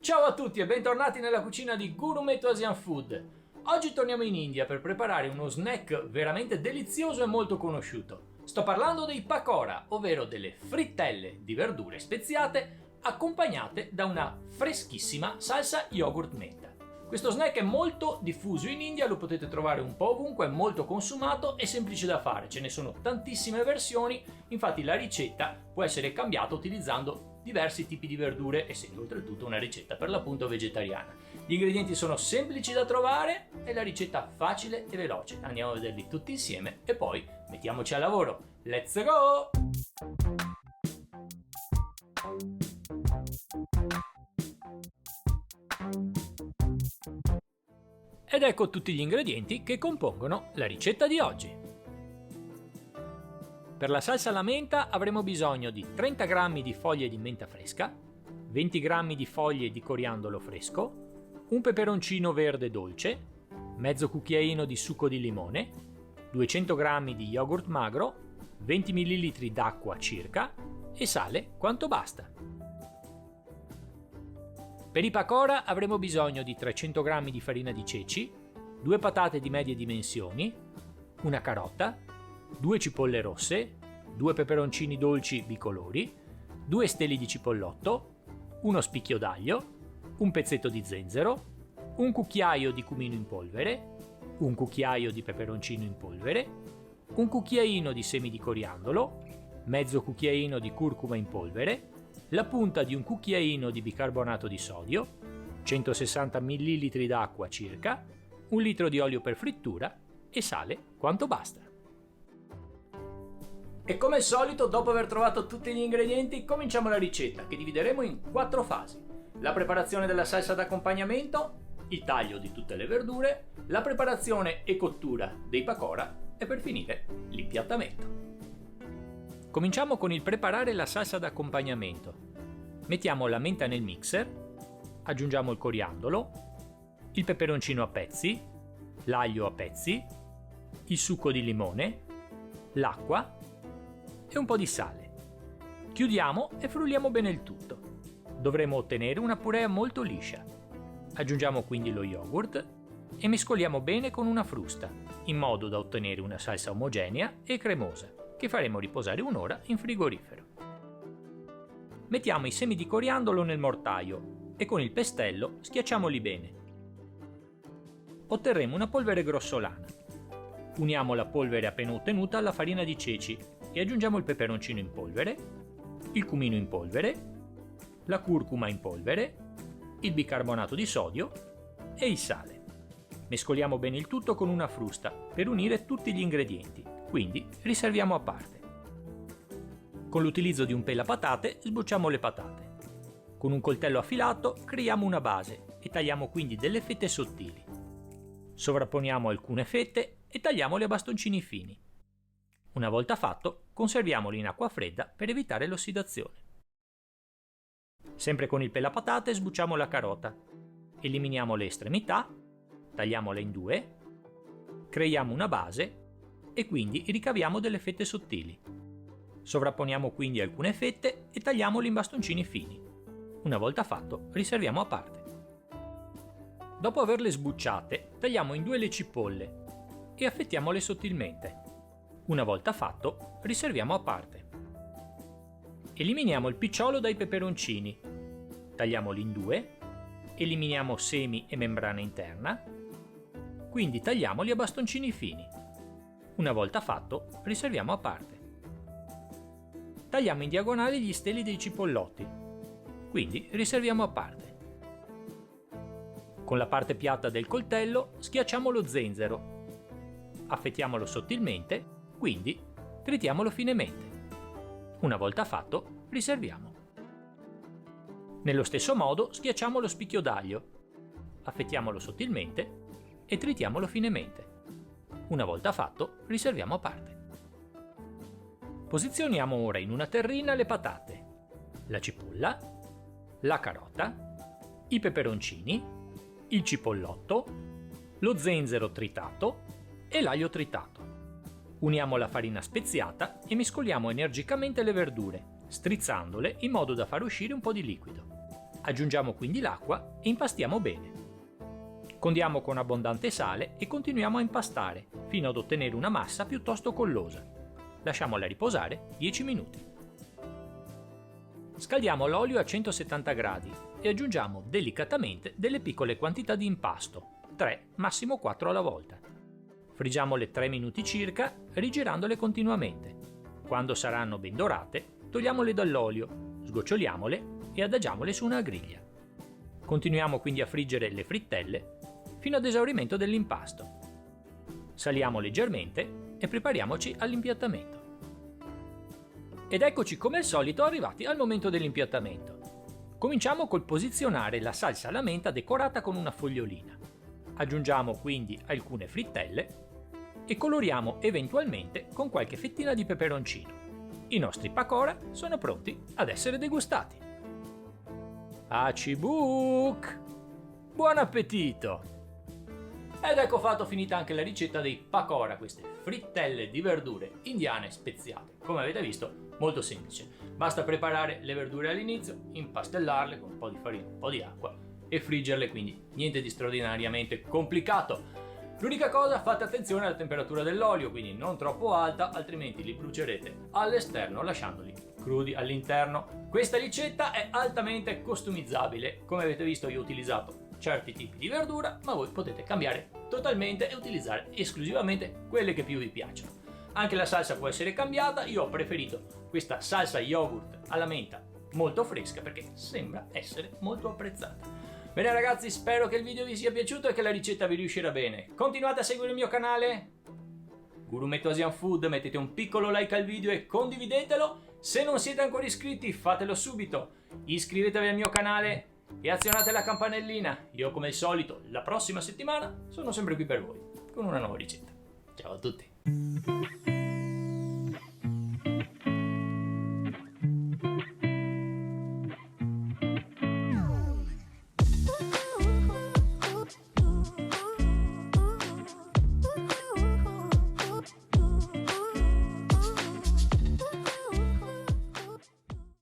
Ciao a tutti e bentornati nella cucina di Gurumetu Asian Food. Oggi torniamo in India per preparare uno snack veramente delizioso e molto conosciuto. Sto parlando dei pakora, ovvero delle frittelle di verdure speziate accompagnate da una freschissima salsa yogurt menta. Questo snack è molto diffuso in India, lo potete trovare un po' ovunque, è molto consumato e semplice da fare. Ce ne sono tantissime versioni, infatti la ricetta può essere cambiata utilizzando diversi tipi di verdure, essendo oltretutto una ricetta per l'appunto vegetariana. Gli ingredienti sono semplici da trovare e la ricetta facile e veloce. Andiamo a vederli tutti insieme e poi mettiamoci al lavoro. Let's go! Ed ecco tutti gli ingredienti che compongono la ricetta di oggi. Per la salsa alla menta avremo bisogno di 30 g di foglie di menta fresca, 20 g di foglie di coriandolo fresco, un peperoncino verde dolce, mezzo cucchiaino di succo di limone, 200 g di yogurt magro, 20 ml d'acqua circa e sale quanto basta. Per i pakora avremo bisogno di 300 g di farina di ceci, 2 patate di medie dimensioni, una carota, 2 cipolle rosse, 2 peperoncini dolci bicolori, 2 steli di cipollotto, uno spicchio d'aglio, un pezzetto di zenzero, un cucchiaio di cumino in polvere, un cucchiaio di peperoncino in polvere, un cucchiaino di semi di coriandolo, mezzo cucchiaino di curcuma in polvere, la punta di un cucchiaino di bicarbonato di sodio, 160 ml d'acqua circa, un litro di olio per frittura e sale quanto basta. E come al solito, dopo aver trovato tutti gli ingredienti, cominciamo la ricetta che divideremo in 4 fasi. La preparazione della salsa d'accompagnamento, il taglio di tutte le verdure, la preparazione e cottura dei pakora e per finire l'impiattamento. Cominciamo con il preparare la salsa d'accompagnamento. Mettiamo la menta nel mixer, aggiungiamo il coriandolo, il peperoncino a pezzi, l'aglio a pezzi, il succo di limone, l'acqua e un po' di sale. Chiudiamo e frulliamo bene il tutto. Dovremo ottenere una purea molto liscia. Aggiungiamo quindi lo yogurt e mescoliamo bene con una frusta, in modo da ottenere una salsa omogenea e cremosa, che faremo riposare un'ora in frigorifero. Mettiamo i semi di coriandolo nel mortaio e con il pestello schiacciamoli bene. Otterremo una polvere grossolana. Uniamo la polvere appena ottenuta alla farina di ceci e aggiungiamo il peperoncino in polvere, il cumino in polvere, la curcuma in polvere, il bicarbonato di sodio e il sale. Mescoliamo bene il tutto con una frusta per unire tutti gli ingredienti, quindi riserviamo a parte. Con l'utilizzo di un pelapatate sbucciamo le patate. Con un coltello affilato creiamo una base e tagliamo quindi delle fette sottili. Sovrapponiamo alcune fette e tagliamole a bastoncini fini. Una volta fatto, conserviamoli in acqua fredda per evitare l'ossidazione. Sempre con il pelapatate sbucciamo la carota. Eliminiamo le estremità, tagliamola in 2, creiamo una base e quindi ricaviamo delle fette sottili. Sovrapponiamo quindi alcune fette e tagliamole in bastoncini fini. Una volta fatto, riserviamo a parte. Dopo averle sbucciate, tagliamo in 2 le cipolle e affettiamole sottilmente. Una volta fatto, riserviamo a parte. Eliminiamo il picciolo dai peperoncini. Tagliamoli in 2, eliminiamo semi e membrana interna, quindi tagliamoli a bastoncini fini. Una volta fatto, riserviamo a parte. Tagliamo in diagonale gli steli dei cipollotti, quindi riserviamo a parte. Con la parte piatta del coltello schiacciamo lo zenzero. Affettiamolo sottilmente, quindi tritiamolo finemente. Una volta fatto, riserviamo. Nello stesso modo schiacciamo lo spicchio d'aglio, affettiamolo sottilmente e tritiamolo finemente. Una volta fatto, riserviamo a parte. Posizioniamo ora in una terrina le patate, la cipolla, la carota, i peperoncini, il cipollotto, lo zenzero tritato e l'aglio tritato. Uniamo la farina speziata e mescoliamo energicamente le verdure, strizzandole in modo da far uscire un po' di liquido. Aggiungiamo quindi l'acqua e impastiamo bene. Condiamo con abbondante sale e continuiamo a impastare fino ad ottenere una massa piuttosto collosa. Lasciamola riposare 10 minuti. Scaldiamo l'olio a 170 gradi e aggiungiamo delicatamente delle piccole quantità di impasto, 3, massimo 4 alla volta. Friggiamole 3 minuti circa, rigirandole continuamente. Quando saranno ben dorate, togliamole dall'olio, sgoccioliamole e adagiamole su una griglia. Continuiamo quindi a friggere le frittelle fino ad esaurimento dell'impasto. Saliamo leggermente e prepariamoci all'impiattamento. Ed eccoci come al solito arrivati al momento dell'impiattamento. Cominciamo col posizionare la salsa alla menta decorata con una fogliolina. Aggiungiamo quindi alcune frittelle e coloriamo eventualmente con qualche fettina di peperoncino. I nostri pakora sono pronti ad essere degustati. Acibuk! Buon appetito! Ed ecco fatto, finita anche la ricetta dei pakora, queste frittelle di verdure indiane speziate. Come avete visto, molto semplice. Basta preparare le verdure all'inizio, impastellarle con un po' di farina, un po' di acqua e friggerle, quindi niente di straordinariamente complicato. L'unica cosa, fate attenzione alla temperatura dell'olio, quindi non troppo alta, altrimenti li brucerete all'esterno lasciandoli crudi all'interno. Questa ricetta è altamente customizzabile. Come avete visto, io ho utilizzato certi tipi di verdura, ma voi potete cambiare totalmente e utilizzare esclusivamente quelle che più vi piacciono. Anche la salsa può essere cambiata. Io ho preferito questa salsa yogurt alla menta molto fresca perché sembra essere molto apprezzata. Bene ragazzi, spero che il video vi sia piaciuto e che la ricetta vi riuscirà bene. Continuate a seguire il mio canale Gurumetto Asian Food, mettete un piccolo like al video e condividetelo. Se non siete ancora iscritti, fatelo subito. Iscrivetevi al mio canale e azionate la campanellina. Io come al solito la prossima settimana sono sempre qui per voi con una nuova ricetta. Ciao a tutti.